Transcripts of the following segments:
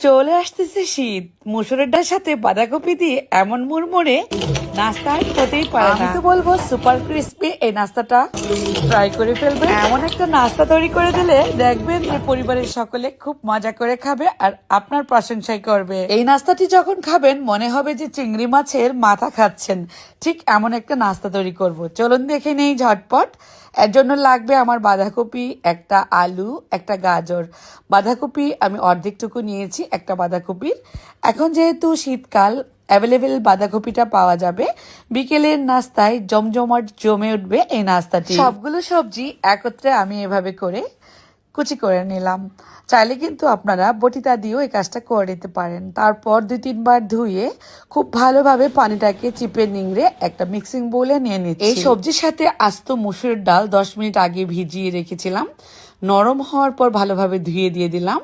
চলে আসতেছে শীত, মুসুরের ডালের সাথে বাঁধাকপি দিয়ে এমন মুড়মুড়ে নাস্তা আর হতেই পারে না। আমি তো বলবো সুপার ক্রিস্পি এই নাস্তাটা ট্রাই করে ফেলবেন। এমন একটা নাস্তা তৈরি করে দিলে দেখবেন যে পরিবারের সকলে খুব মজা করে খাবে আর আপনার প্রশংসাই করবে। এই নাস্তাটি যখন খাবেন মনে হবে যে চিংড়ি মাছের মাথা খাচ্ছেন। ঠিক এমন একটা নাস্তা তৈরি করব, চলুন দেখে নেই ঝটপট। এর জন্য লাগবে আমার বাঁধাকপি, একটা আলু, একটা গাজর। বাঁধাকপি আমি অর্ধেকটুকু নিয়েছি একটা বাঁধাকপির। এখন যেহেতু শীতকাল, অ্যাভেলেবেল বাঁধাকপিটা পাওয়া যাবে, বিকেলের নাস্তায় জমজমাট জমে উঠবে এই নাস্তাটি। সবগুলো সবজি একত্রে আমি এভাবে করে কুচি করে নিলাম। চাইলে কিন্তু আপনারা বটিটা দিয়েও এই কাজটা করে নিতে পারেন। তারপর 2-3 বার ধুয়ে খুব ভালোভাবে পানিটাকে চিপে নিংড়ে একটা মিক্সিং বোলে নিয়ে নিচ্ছি। এই সবজির সাথে আস্ত মুসুরের ডাল 10 মিনিট আগে ভিজিয়ে রেখেছিলাম। নরম হওয়ার পর ভালোভাবে ধুয়ে দিয়ে দিলাম।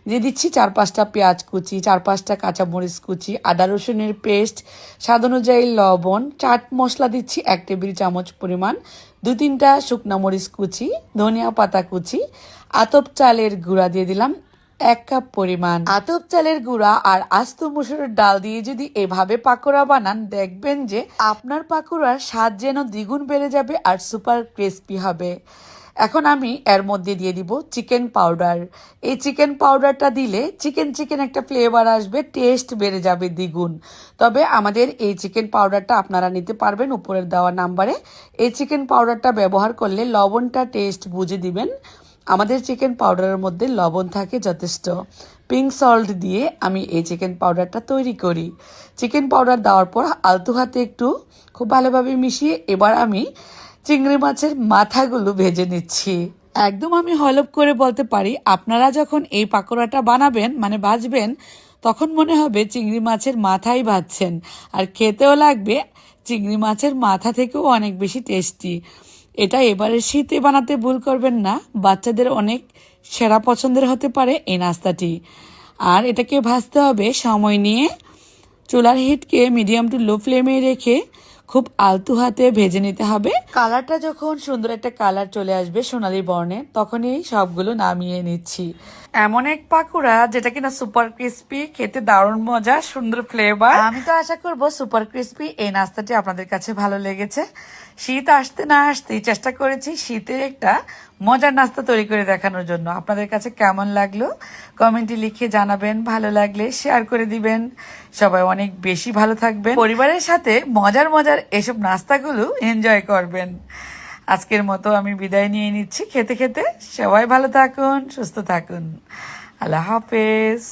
দিয়ে দিচ্ছি 4-5টা পেঁয়াজ কুচি, 4-5টা কাঁচামরিচ কুচি, আদা রসুনের পেস্ট, স্বাদ অনুযায়ী লবণ, চাট মশলা দিচ্ছি 1 টেবিল চামচ পরিমাণ, 2-3টা শুকনা মরিচ কুচি, ধনিয়া পাতা কুচি, আতপ চালের গুঁড়া দিয়ে দিলাম 1 কাপ পরিমাণ। আতপ চালের গুঁড়া আর আস্ত মুসুরের ডাল দিয়ে যদি এভাবে পাকোড়া বানান, দেখবেন যে আপনার পাকোড়ার স্বাদ যেন দ্বিগুণ বেড়ে যাবে আর সুপার ক্রিস্পি হবে। এখন আমি এর মধ্যে দিয়ে দিব চিকেন পাউডার। এই চিকেন পাউডারটা দিলে চিকেন একটা ফ্লেভার আসবে, টেস্ট বেড়ে যাবে দ্বিগুণ। তবে আমাদের এই চিকেন পাউডারটা আপনারা নিতে পারবেন উপরের দেওয়া নাম্বারে। এই চিকেন পাউডারটা ব্যবহার করলে লবণটা টেস্ট বুঝে দিবেন। আমাদের চিকেন পাউডারের মধ্যে লবণ থাকে যথেষ্ট। পিঙ্ক সল্ট দিয়ে আমি এই চিকেন পাউডারটা তৈরি করি। চিকেন পাউডার দেওয়ার পর আলতু হাতে একটু খুব ভালোভাবে মিশিয়ে এবার আমি চিংড়ি মাছের মাথাগুলো ভেজে নিচ্ছি। একদম আমি হলপ করে বলতে পারি, আপনারা যখন এই পাকোড়াটা বানাবেন মানে ভাজবেন, তখন মনে হবে চিংড়ি মাছের মাথাই ভাজছেন। আর খেতেও লাগবে চিংড়ি মাছের মাথা থেকেও অনেক বেশি টেস্টি। এটা এবারে শীতে বানাতে ভুল করবেন না, বাচ্চাদের অনেক সেরা পছন্দের হতে পারে এই নাস্তাটি। আর এটাকে ভাজতে হবে সময় নিয়ে। চুলার হিটকে মিডিয়াম টু লো ফ্লেমে রেখে খুব আলতু হাতে ভেজে নিতে হবে। কালারটা যখন সুন্দর একটা কালার চলে আসবে সোনালী বর্ণের, তখনই সবগুলো নামিয়ে নিচ্ছি। এমন এক পাকোড়া যেটা কিনা সুপার ক্রিস্পি, খেতে দারুণ মজা, সুন্দর ফ্লেভার। আমি তো আশা করব সুপার ক্রিস্পি এই নাস্তাটি আপনাদের কাছে ভালো লেগেছে। শীত আসতে না আসতেই চেষ্টা করেছি শীতের একটা মজার নাস্তা তৈরি করে দেখানোর জন্য। আপনাদের কাছে কেমন লাগলো কমেন্টে লিখে জানাবেন, ভালো লাগলে শেয়ার করে দিবেন। সবাই অনেক বেশি ভালো থাকবেন, পরিবারের সাথে মজার এসব নাস্তাগুলো এনজয় করবেন। আজকের মতো আমি বিদায় নিয়ে নিচ্ছি খেতে খেতে। সবাই ভালো থাকুন, সুস্থ থাকুন। আল্লাহ হাফেজ।